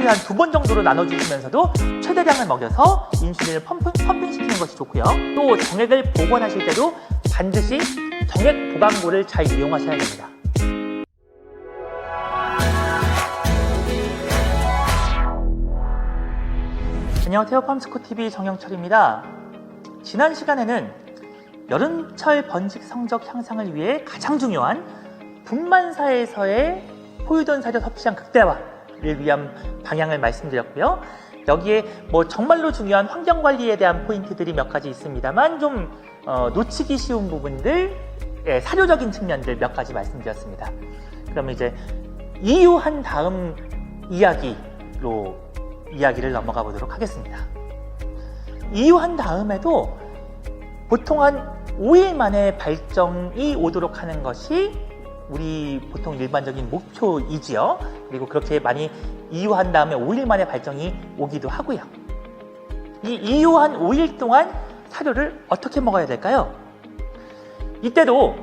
하루에 한 2번 정도로 나눠주시면서도 최대량을 먹여서 인슐린을 펌핑시키는 것이 좋고요. 또 정액을 복원하실 때도 반드시 정액 보강고를 잘 이용하셔야 됩니다. 안녕하세요. 팜스코TV 정영철입니다. 지난 시간에는 여름철 번식 성적 향상을 위해 가장 중요한 분만사에서의 포유돈 사료 섭취량 극대화를 위한 방향을 말씀드렸고요. 여기에 정말로 중요한 환경관리에 대한 포인트들이 몇 가지 있습니다만 좀 놓치기 쉬운 부분들, 사료적인 측면들 몇 가지 말씀드렸습니다. 그럼 이제 이유한 다음 이야기를 넘어가 보도록 하겠습니다. 이유한 다음에도 보통 한 5일 만에 발정이 오도록 하는 것이 우리 보통 일반적인 목표이지요. 그리고 그렇게 많이 이유한 다음에 5일 만에 발정이 오기도 하고요. 이 이유한 5일 동안 사료를 어떻게 먹어야 될까요? 이때도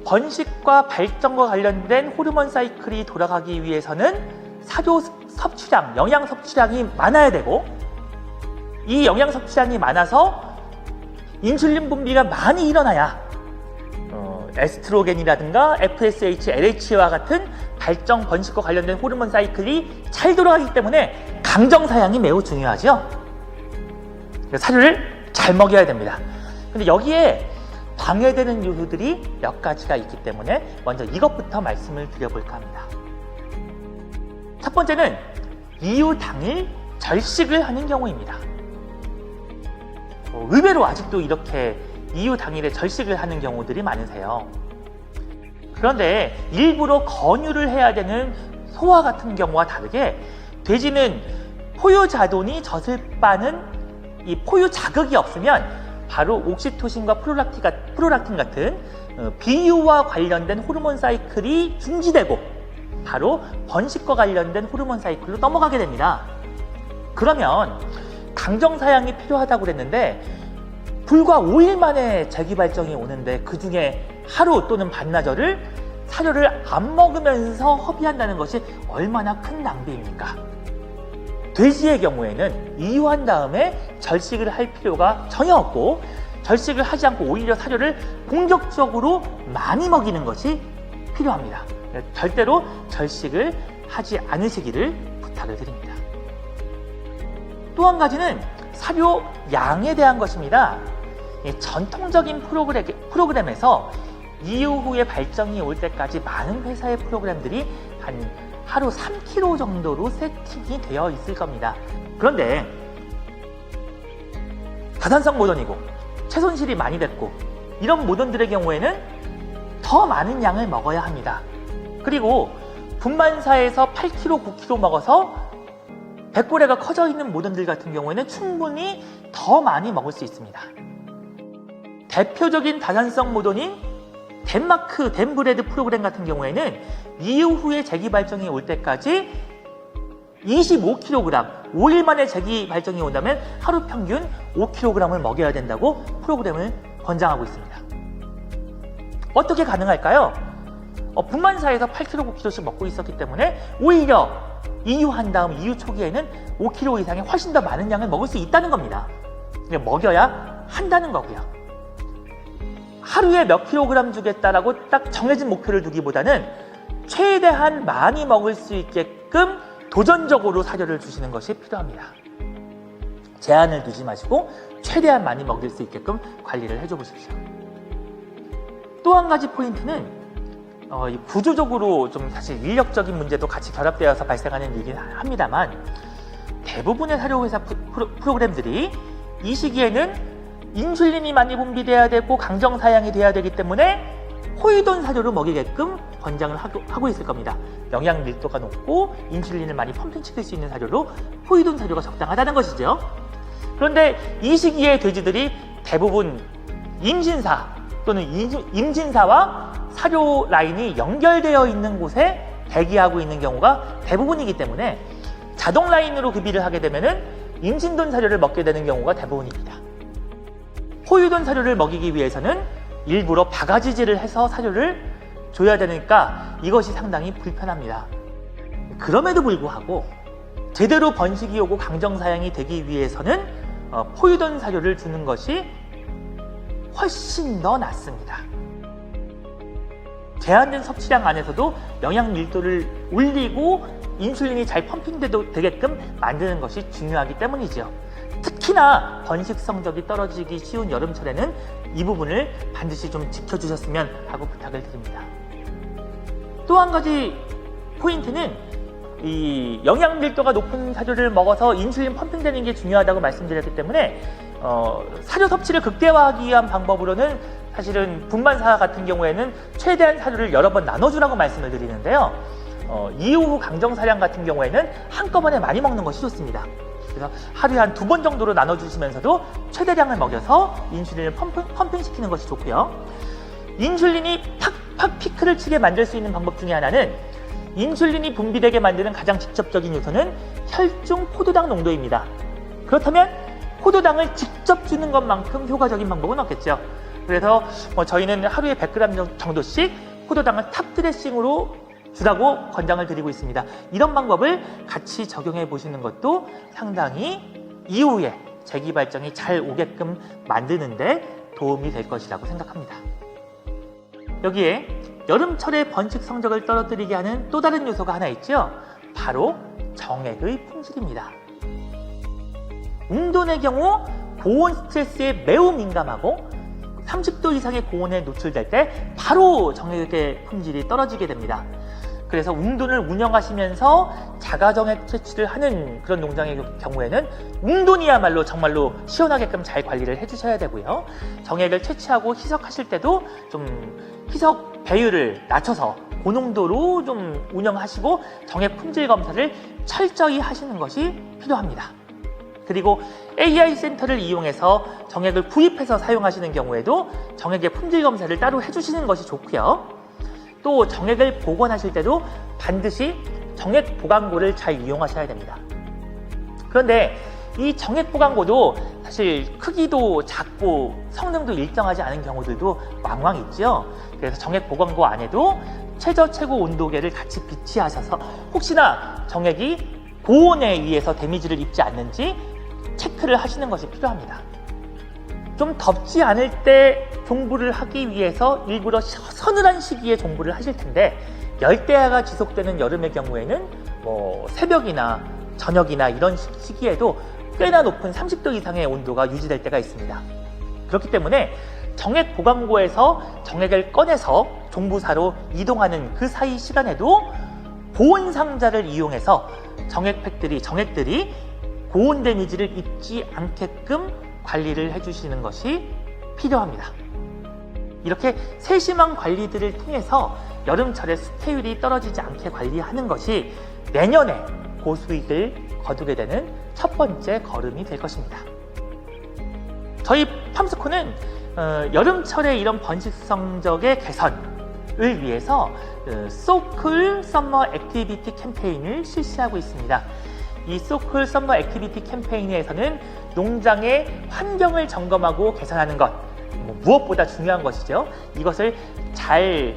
번식과 발정과 관련된 호르몬 사이클이 돌아가기 위해서는 사료 섭취량, 영양 섭취량이 많아야 되고, 이 영양 섭취량이 많아서 인슐린 분비가 많이 일어나야 에스트로겐이라든가 FSH, LH와 같은 발정, 번식과 관련된 호르몬 사이클이 잘 돌아가기 때문에 강정 사양이 매우 중요하죠. 사료를 잘 먹여야 됩니다. 근데 여기에 방해되는 요소들이 몇 가지가 있기 때문에 먼저 이것부터 말씀을 드려볼까 합니다. 첫 번째는 이유 당일 절식을 하는 경우입니다. 의외로 아직도 이렇게 이유 당일에 절식을 하는 경우들이 많으세요. 그런데 일부러 권유를 해야 되는 소와 같은 경우와 다르게 돼지는 포유자돈이 젖을 빠는 이 포유 자극이 없으면 바로 옥시토신과 프롤락틴 같은 비유와 관련된 호르몬 사이클이 중지되고 바로 번식과 관련된 호르몬 사이클로 넘어가게 됩니다. 그러면 강정 사양이 필요하다고 그랬는데 불과 5일 만에 재기발정이 오는데 그 중에 하루 또는 반나절을 사료를 안 먹으면서 허비한다는 것이 얼마나 큰 낭비입니까? 돼지의 경우에는 이유한 다음에 절식을 할 필요가 전혀 없고 절식을 하지 않고 오히려 사료를 공격적으로 많이 먹이는 것이 필요합니다. 절대로 절식을 하지 않으시기를 부탁을 드립니다. 또 한 가지는 사료 양에 대한 것입니다. 전통적인 프로그램에서 이유 후에 발정이 올 때까지 많은 회사의 프로그램들이 하루 3kg 정도로 세팅이 되어 있을 겁니다. 그런데 다산성 모던이고 체손실이 많이 됐고 이런 모던들의 경우에는 더 많은 양을 먹어야 합니다. 그리고 분만사에서 8kg, 9kg 먹어서 백골애가 커져 있는 모던들 같은 경우에는 충분히 더 많이 먹을 수 있습니다. 대표적인 다산성 모던인 덴마크 덴브레드 프로그램 같은 경우에는 이유 후에 재기발정이 올 때까지 25kg, 5일 만에 재기발정이 온다면 하루 평균 5kg을 먹여야 된다고 프로그램을 권장하고 있습니다. 어떻게 가능할까요? 분만사에서 8kg, 9kg씩 먹고 있었기 때문에 오히려 이유한 다음 이유 초기에는 5kg 이상의 훨씬 더 많은 양을 먹을 수 있다는 겁니다. 먹여야 한다는 거고요. 하루에 몇 킬로그램 주겠다라고 딱 정해진 목표를 두기보다는 최대한 많이 먹을 수 있게끔 도전적으로 사료를 주시는 것이 필요합니다. 제한을 두지 마시고 최대한 많이 먹일 수 있게끔 관리를 해줘 보십시오. 또 한 가지 포인트는 구조적으로 좀 사실 인력적인 문제도 같이 결합되어서 발생하는 일이긴 합니다만 대부분의 사료회사 프로그램들이 이 시기에는 인슐린이 많이 분비돼야 되고 강정 사양이 돼야 되기 때문에 포유돈 사료로 먹이게끔 권장을 하고 있을 겁니다. 영양 밀도가 높고 인슐린을 많이 펌핑시킬 수 있는 사료로 포유돈 사료가 적당하다는 것이죠. 그런데 이 시기에 돼지들이 대부분 임신사 또는 임진사와 사료 라인이 연결되어 있는 곳에 대기하고 있는 경우가 대부분이기 때문에 자동 라인으로 급이를 하게 되면 임신돈 사료를 먹게 되는 경우가 대부분입니다. 포유돈 사료를 먹이기 위해서는 일부러 바가지질을 해서 사료를 줘야 되니까 이것이 상당히 불편합니다. 그럼에도 불구하고 제대로 번식이 오고 강정사양이 되기 위해서는 포유된 사료를 주는 것이 훨씬 더 낫습니다. 제한된 섭취량 안에서도 영양 밀도를 올리고 인슐린이 잘 펌핑되게끔 만드는 것이 중요하기 때문이죠. 특히나 번식 성적이 떨어지기 쉬운 여름철에는 이 부분을 반드시 좀 지켜주셨으면 하고 부탁을 드립니다. 또 한 가지 포인트는 이 영양 밀도가 높은 사료를 먹어서 인슐린 펌핑되는 게 중요하다고 말씀드렸기 때문에 사료 섭취를 극대화하기 위한 방법으로는 사실은 분만사 같은 경우에는 최대한 사료를 여러 번 나눠주라고 말씀을 드리는데요. 이후 후 강정사량 같은 경우에는 한꺼번에 많이 먹는 것이 좋습니다. 그래서 하루에 한 2번 정도로 나눠주시면서도 최대량을 먹여서 인슐린을 펌핑시키는 것이 좋고요. 인슐린이 팍팍 피크를 치게 만들 수 있는 방법 중에 하나는 인슐린이 분비되게 만드는 가장 직접적인 요소는 혈중 포도당 농도입니다. 그렇다면 포도당을 직접 주는 것만큼 효과적인 방법은 없겠죠. 그래서 저희는 하루에 100g 정도씩 포도당을 탑드레싱으로 주라고 권장을 드리고 있습니다. 이런 방법을 같이 적용해 보시는 것도 상당히 이후에 재기발정이 잘 오게끔 만드는데 도움이 될 것이라고 생각합니다. 여기에 여름철의 번식 성적을 떨어뜨리게 하는 또 다른 요소가 하나 있죠. 바로 정액의 품질입니다. 웅돈의 경우 고온 스트레스에 매우 민감하고 30도 이상의 고온에 노출될 때 바로 정액의 품질이 떨어지게 됩니다. 그래서 웅돈을 운영하시면서 자가정액 채취를 하는 그런 농장의 경우에는 웅돈이야말로 정말로 시원하게끔 잘 관리를 해주셔야 되고요. 정액을 채취하고 희석하실 때도 좀 희석 배율을 낮춰서 고농도로 좀 운영하시고 정액 품질 검사를 철저히 하시는 것이 필요합니다. 그리고 AI 센터를 이용해서 정액을 구입해서 사용하시는 경우에도 정액의 품질 검사를 따로 해주시는 것이 좋고요. 또 정액을 보관하실 때도 반드시 정액 보관고를 잘 이용하셔야 됩니다. 그런데 이 정액 보관고도 사실 크기도 작고 성능도 일정하지 않은 경우들도 왕왕 있죠. 그래서 정액 보관고 안에도 최저 최고 온도계를 같이 비치하셔서 혹시나 정액이 고온에 의해서 데미지를 입지 않는지 체크를 하시는 것이 필요합니다. 좀 덥지 않을 때 종부를 하기 위해서 일부러 서늘한 시기에 종부를 하실 텐데 열대야가 지속되는 여름의 경우에는 새벽이나 저녁이나 이런 시기에도 꽤나 높은 30도 이상의 온도가 유지될 때가 있습니다. 그렇기 때문에 정액 보관고에서 정액을 꺼내서 종부사로 이동하는 그 사이 시간에도 고온 상자를 이용해서 정액들이 고온 데미지를 입지 않게끔 관리를 해주시는 것이 필요합니다. 이렇게 세심한 관리들을 통해서 여름철에 수태율이 떨어지지 않게 관리하는 것이 내년에 고수익을 거두게 되는 첫 번째 걸음이 될 것입니다. 저희 팜스코는 여름철에 이런 번식 성적의 개선을 위해서 소쿨 썸머 액티비티 캠페인을 실시하고 있습니다. 이 소쿨 썸머 액티비티 캠페인에서는 농장의 환경을 점검하고 개선하는 것, 무엇보다 중요한 것이죠. 이것을 잘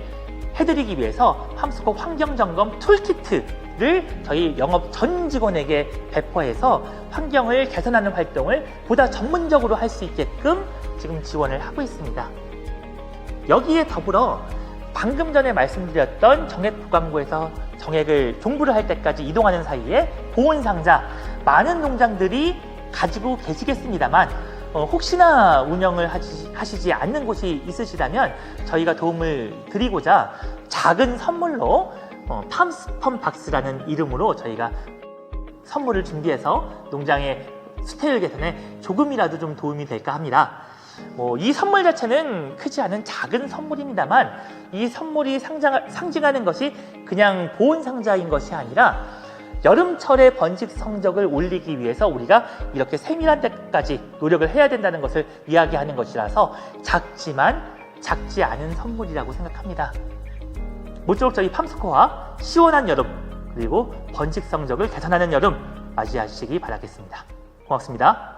해드리기 위해서 팜스코 환경점검 툴키트를 저희 영업 전 직원에게 배포해서 환경을 개선하는 활동을 보다 전문적으로 할 수 있게끔 지금 지원을 하고 있습니다. 여기에 더불어 방금 전에 말씀드렸던 정액 보관고에서 정액을 종부를 할 때까지 이동하는 사이에 보온 상자, 많은 농장들이 가지고 계시겠습니다만 혹시나 운영을 하시지 않는 곳이 있으시다면 저희가 도움을 드리고자 작은 선물로 팜스펌 박스라는 이름으로 저희가 선물을 준비해서 농장의 수태율 개선에 조금이라도 좀 도움이 될까 합니다. 이 선물 자체는 크지 않은 작은 선물입니다만 이 선물이 상징하는 것이 그냥 보온 상자인 것이 아니라 여름철의 번식 성적을 올리기 위해서 우리가 이렇게 세밀한 데까지 노력을 해야 된다는 것을 이야기하는 것이라서 작지만 작지 않은 선물이라고 생각합니다. 모쪼록 저희 팜스코와 시원한 여름 그리고 번식 성적을 개선하는 여름 맞이하시기 바라겠습니다. 고맙습니다.